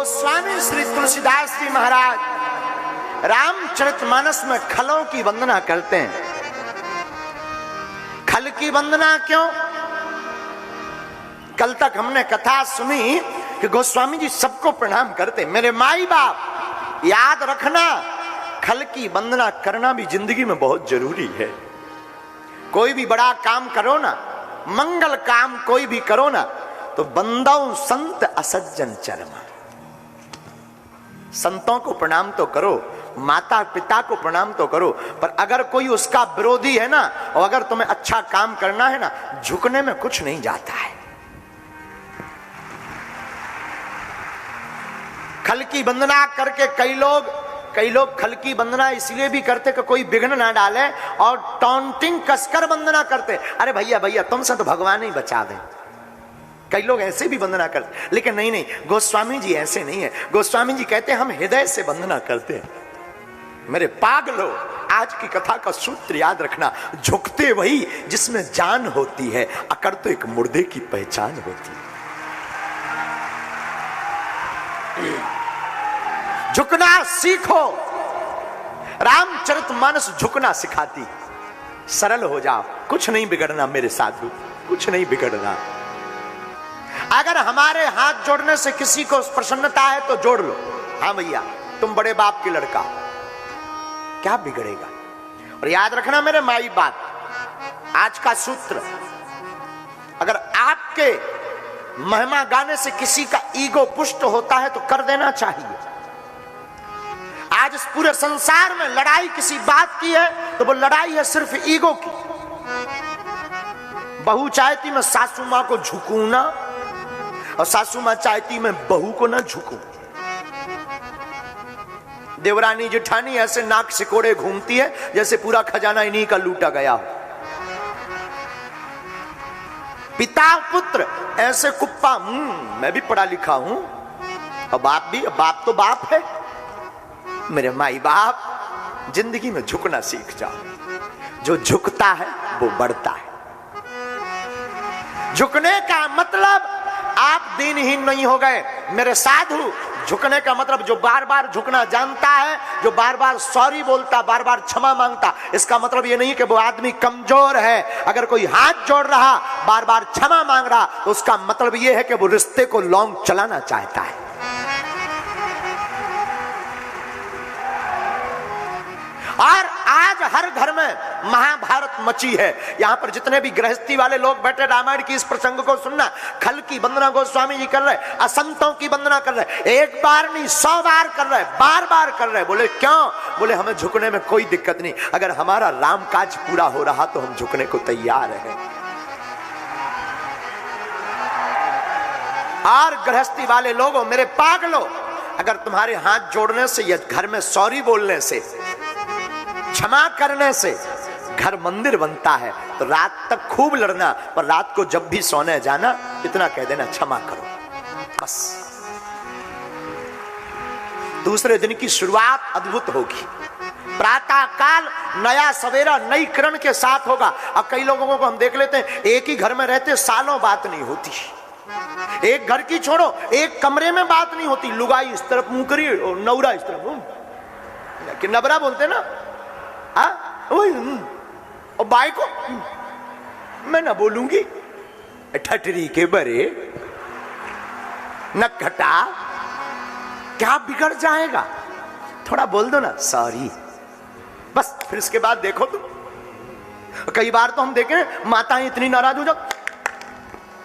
गोस्वामी श्री तुलसीदास जी महाराज रामचरितमानस में खलों की वंदना करते हैं। खल की वंदना क्यों? कल तक हमने कथा सुनी कि गोस्वामी जी सबको प्रणाम करते। मेरे माई बाप याद रखना, खल की वंदना करना भी जिंदगी में बहुत जरूरी है। कोई भी बड़ा काम करो ना, मंगल काम कोई भी करो ना, तो बंदाओं संत असज्जन चरमा। संतों को प्रणाम तो करो, माता पिता को प्रणाम तो करो, पर अगर कोई उसका विरोधी है ना, और अगर तुम्हें अच्छा काम करना है ना, झुकने में कुछ नहीं जाता है। खल की वंदना करके कई लोग खल की वंदना इसलिए भी करते कि कोई विघ्न ना डाले, और टॉन्टिंग कसकर वंदना करते। अरे भैया भैया तुमसे तो भगवान ही बचा दे। कई लोग ऐसे भी वंदना करते, लेकिन नहीं, गोस्वामी जी ऐसे नहीं है। गोस्वामी जी कहते हैं हम हृदय से वंदना करते हैं। मेरे पागलो, आज की कथा का सूत्र याद रखना, झुकते वही जिसमें जान होती है, अकड़ तो एक मुर्दे की पहचान होती है। झुकना सीखो, रामचरितमानस झुकना सिखाती। सरल हो जाओ, कुछ नहीं बिगड़ना मेरे साधु, कुछ नहीं बिगड़ना। अगर हमारे हाथ जोड़ने से किसी को प्रसन्नता है तो जोड़ लो। हाँ भैया तुम बड़े बाप की लड़का, क्या बिगड़ेगा? और याद रखना मेरे माई बाप, आज का सूत्र, अगर आपके महिमा गाने से किसी का ईगो पुष्ट होता है तो कर देना चाहिए। आज इस पूरे संसार में लड़ाई किसी बात की है तो वो लड़ाई है सिर्फ ईगो की। बहू चाहती मैं सासू मां को झुकूं ना, और सासू मां चाहती मैं बहू को ना झुकूं। देवरानी जेठानी ऐसे नाक सिकोड़े घूमती है जैसे पूरा खजाना इन्हीं का लूटा गया हो। पिता पुत्र ऐसे कुप्पा, मैं भी पढ़ा लिखा हूं और बाप भी, बाप तो बाप है। मेरे माई बाप, जिंदगी में झुकना सीख जाओ। जो झुकता है वो बढ़ता है। झुकने का मतलब आप दीनहीन नहीं हो गए मेरे साधु। झुकने का मतलब जो बार बार झुकना जानता है, जो बार बार सॉरी बोलता, बार बार क्षमा मांगता, इसका मतलब ये नहीं कि वो आदमी कमजोर है। अगर कोई हाथ जोड़ रहा, बार बार क्षमा मांग रहा, तो उसका मतलब ये है कि वो रिश्ते को लॉन्ग चलाना चाहता है। और आज हर घर में महाभारत मची है। यहां पर जितने भी गृहस्थी वाले लोग बैठे, रामायण की इस प्रसंग को सुनना। खल की वंदना गोस्वामी जी कर रहे, असंतों की वंदना कर रहे। एक बार नहीं 100 बार कर रहे, बार बार कर रहे। बोले क्यों? बोले हमें झुकने में कोई दिक्कत नहीं, अगर हमारा राम काज पूरा हो रहा तो हम झुकने को तैयार हैं। और गृहस्थी वाले लोगों, मेरे पागलों, अगर तुम्हारे हाथ जोड़ने से या घर में सॉरी बोलने से, क्षमा करने से घर मंदिर बनता है, तो रात तक खूब लड़ना, पर रात को जब भी सोने जाना इतना कह देना क्षमा करो, बस। दूसरे दिन की शुरुआत अद्भुत होगी। प्रातः काल नया सवेरा नई किरण के साथ होगा। अब कई लोगों को हम देख लेते हैं, एक ही घर में रहते सालों बात नहीं होती। एक घर की छोड़ो, एक कमरे में बात नहीं होती। लुगाई इस तरफ मुंह करी और नौरा इस तरफ, कि नबरा बोलते ना, और बाई को मैं ना बोलूंगी, ठटरी के बरे नकटा, क्या बिगड़ जाएगा? थोड़ा बोल दो ना सॉरी, बस। फिर इसके बाद देखो तुम, कई बार तो हम देखें माताएं इतनी नाराज हो जाओ,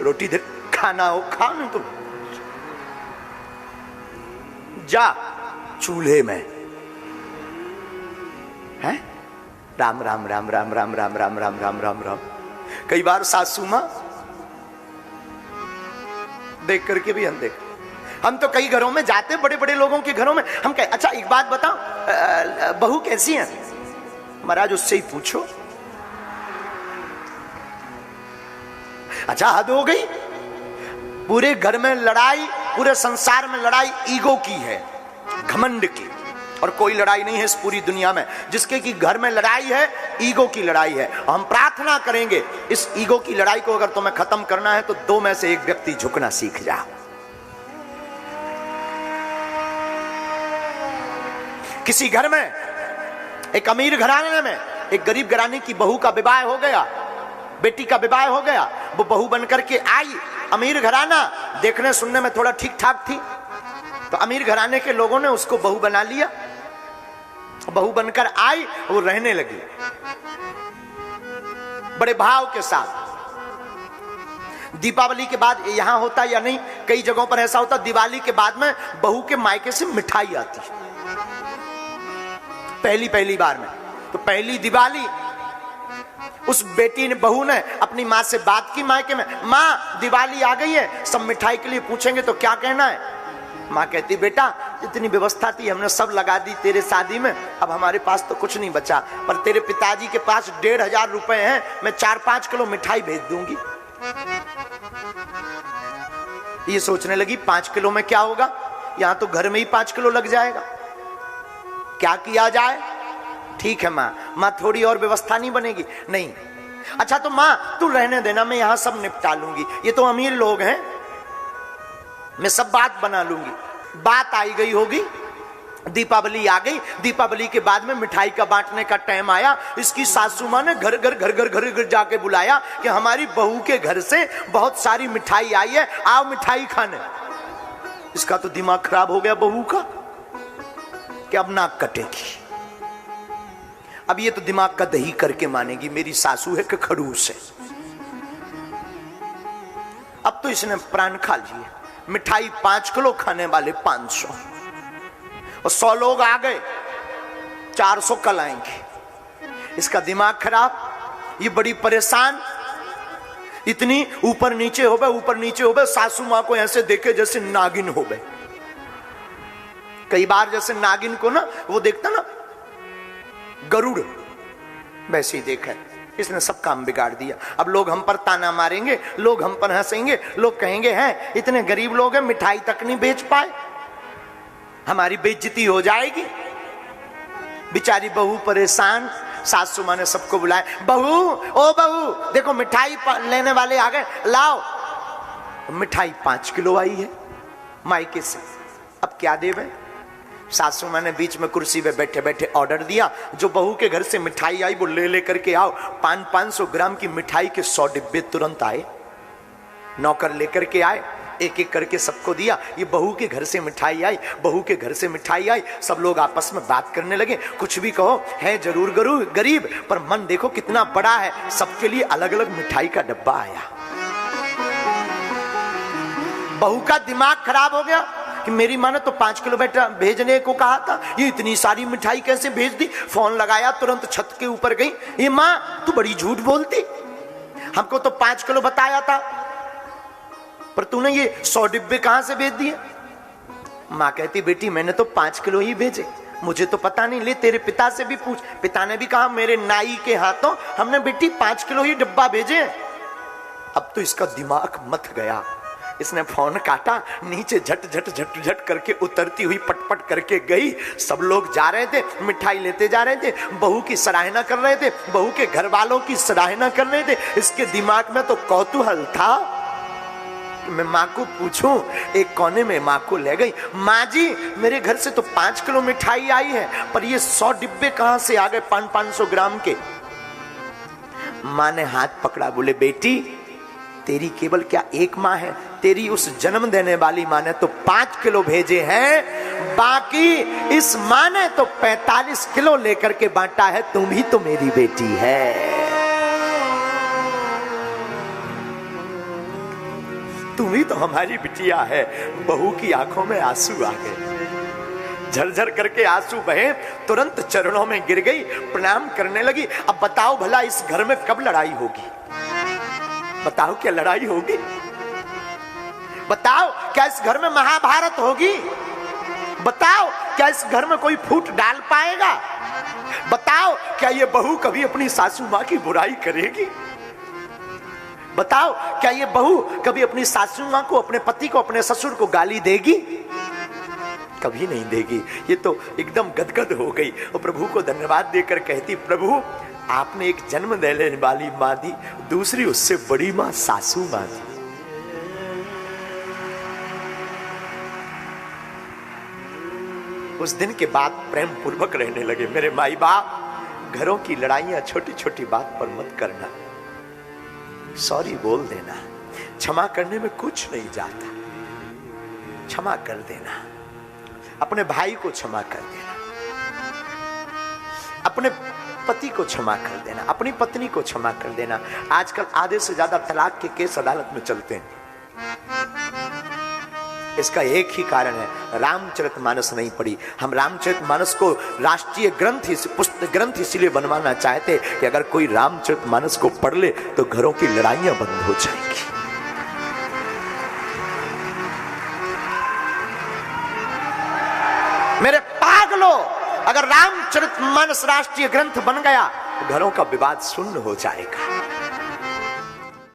रोटी दे, खाना हो खा, नहीं तुम जा चूल्हे में है। राम राम राम राम राम राम राम राम राम राम राम। कई बार सासू मां देख करके भी हम देख, हम तो कई घरों में जाते, बड़े बड़े लोगों के घरों में, हम कहे अच्छा एक बात बताओ, बहू कैसी है? महाराज उससे ही पूछो। अच्छा हद हो गई। पूरे घर में लड़ाई, पूरे संसार में लड़ाई ईगो की है, घमंड की, और कोई लड़ाई नहीं है इस पूरी दुनिया में जिसके कि घर में लड़ाई है, ईगो की लड़ाई है। हम प्रार्थना करेंगे इस ईगो की लड़ाई को अगर तुम्हें खत्म करना है तो दो में से एक व्यक्ति झुकना सीख जा। किसी घर में, एक अमीर घराने में एक गरीब घराने की बहू का विवाह हो गया, बेटी का विवाह हो गया। वो बहू बनकर के आई। अमीर घराना देखने सुनने में थोड़ा ठीक ठाक थी, तो अमीर घराने के लोगों ने उसको बहू बना लिया। बहू बनकर आई, वो रहने लगी बड़े भाव के साथ। दीपावली के बाद यहां होता या नहीं, कई जगहों पर ऐसा होता, दिवाली के बाद में बहू के मायके से मिठाई आती पहली बार में। तो पहली दिवाली उस बेटी ने, बहू ने अपनी माँ से बात की मायके में, माँ दिवाली आ गई है, सब मिठाई के लिए पूछेंगे तो क्या कहना है। माँ कहती बेटा इतनी व्यवस्था थी हमने सब लगा दी तेरे शादी में, अब हमारे पास तो कुछ नहीं बचा, पर तेरे पिताजी के पास 1500 रुपए हैं, मैं 4-5 किलो मिठाई भेज दूंगी। ये सोचने लगी 5 किलो में क्या होगा, यहां तो घर में ही 5 किलो लग जाएगा, क्या किया जाए। ठीक है माँ थोड़ी और व्यवस्था नहीं बनेगी? नहीं। अच्छा तो माँ तू रहने देना, मैं यहां सब निपटा लूंगी, ये तो अमीर लोग हैं, मैं सब बात बना लूंगी। बात आई गई होगी, दीपावली आ गई। दीपावली के बाद में मिठाई का बांटने का टाइम आया। इसकी सासू माँ ने घर घर जाके बुलाया कि हमारी बहू के घर से बहुत सारी मिठाई आई है, आओ मिठाई खाने। इसका तो दिमाग खराब हो गया बहू का कि अब नाक कटेगी। अब ये तो दिमाग का दही करके मानेगी, मेरी सासू है कि खड़ूस है। अब तो इसने प्राण खा लिए। मिठाई 5 किलो, खाने वाले 500, और 100 लोग आ गए, 400 कल आएंगे। इसका दिमाग खराब, ये बड़ी परेशान, इतनी ऊपर नीचे हो गए। सासू मां को ऐसे देखे जैसे नागिन हो गए। कई बार जैसे नागिन को ना वो देखता ना गरुड़, वैसे ही देखा। इसने सब काम बिगाड़ दिया। अब लोग हम पर ताना मारेंगे, लोग हम पर हंसेंगे, लोग कहेंगे हैं इतने गरीब लोग हैं मिठाई तक नहीं बेच पाए, हमारी बेइज्जती हो जाएगी। बेचारी बहू परेशान। सासू माँ ने सबको बुलाया, बहू ओ बहू देखो मिठाई लेने वाले आ गए, लाओ। मिठाई 5 किलो आई है मायके से, अब क्या देवे। सासू माँ ने बीच में कुर्सी पे बैठे बैठे ऑर्डर दिया, जो बहू के घर से मिठाई आई वो ले लेकर के आओ। 500 ग्राम की मिठाई के 100 डिब्बे तुरंत आए। नौकर लेकर के आए, एक एक करके सबको दिया। ये बहू के घर से मिठाई आई, बहू के घर से मिठाई आई। सब लोग आपस में बात करने लगे। कुछ भी कहो, है जरूर गरीब, पर मन देखो कितना बड़ा है, सबके लिए अलग अलग मिठाई का डब्बा आया। बहू का दिमाग खराब हो गया कि मेरी माँ ने तो 5 किलो बेटा भेजने को कहा था, ये इतनी सारी मिठाई कैसे भेज दी। फोन लगाया, तुरंत छत के ऊपर गई, ये माँ तू बड़ी झूठ बोलती, हमको तो 5 किलो बताया था, पर तूने ये 100 डिब्बे कहां से भेज दिए। माँ कहती बेटी मैंने तो 5 किलो ही भेजे, मुझे तो पता नहीं, ले तेरे पिता से भी पूछ। पिता ने भी कहा मेरे नाई के हाथों हमने बेटी 5 किलो ही डिब्बा भेजे। अब तो इसका दिमाग मत गया। इसने फोन काटा, नीचे झट करके उतरती हुई पटपट करके गई। सब लोग जा रहे थे, मिठाई लेते जा रहे थे, बहू की सराहना कर रहे थे, बहू के घर वालों की सराहना कर रहे थे। इसके दिमाग में तो कौतूहल था, मैं माँ को पूछूं। एक कोने में माँ को ले गई, माँ जी मेरे घर से तो 5 किलो मिठाई आई है, पर ये 100 डिब्बे कहां से आ गए 500 ग्राम के। माँ ने हाथ पकड़ा, बोले बेटी तेरी केवल क्या एक माँ है, तेरी उस जन्म देने वाली माँ ने तो 5 किलो भेजे हैं, बाकी इस माँ ने तो 45 किलो लेकर के बांटा है, तुम ही तो मेरी बेटी है, तुम ही तो हमारी बिटिया है। बहू की आंखों में आंसू आ गए, झरझर करके आंसू बहे, तुरंत चरणों में गिर गई, प्रणाम करने लगी। अब बताओ भला इस घर में कब लड़ाई होगी, बताओ क्या लड़ाई होगी, बताओ क्या इस घर में महाभारत होगी, बताओ क्या इस घर में कोई फूट डाल पाएगा, बताओ क्या ये बहू कभी अपनी सासू माँ की बुराई करेगी, बताओ क्या ये बहू कभी अपनी सासू माँ को, अपने पति को, अपने ससुर को गाली देगी, कभी नहीं देगी। ये तो एकदम गदगद हो गई और प्रभु को धन्यवाद देकर कहती, प्रभु आपने एक जन्म देने वाली माँ दी, दूसरी उससे बड़ी माँ सासू माँ दी। उस दिन के बाद प्रेम पूर्वक रहने लगे। मेरे माई बाप, घरों की लड़ाइयां छोटी छोटी बात पर मत करना, सॉरी बोल देना, क्षमा करने में कुछ नहीं जाता, क्षमा कर देना, अपने भाई को क्षमा कर देना, अपने पति को क्षमा कर देना, अपनी पत्नी को क्षमा कर देना। आजकल आधे से ज्यादा तलाक के केस अदालत में चलते हैं। इसका एक ही कारण है, रामचरितमानस नहीं पढ़ी। हम रामचरितमानस को राष्ट्रीय ग्रंथ इसीलिए बनवाना चाहते कि अगर कोई रामचरितमानस को पढ़ ले तो घरों की लड़ाइयां बंद हो जाएंगी। मेरे पागलों, अगर रामचरितमानस राष्ट्रीय ग्रंथ बन गया तो घरों का विवाद शून्य हो जाएगा।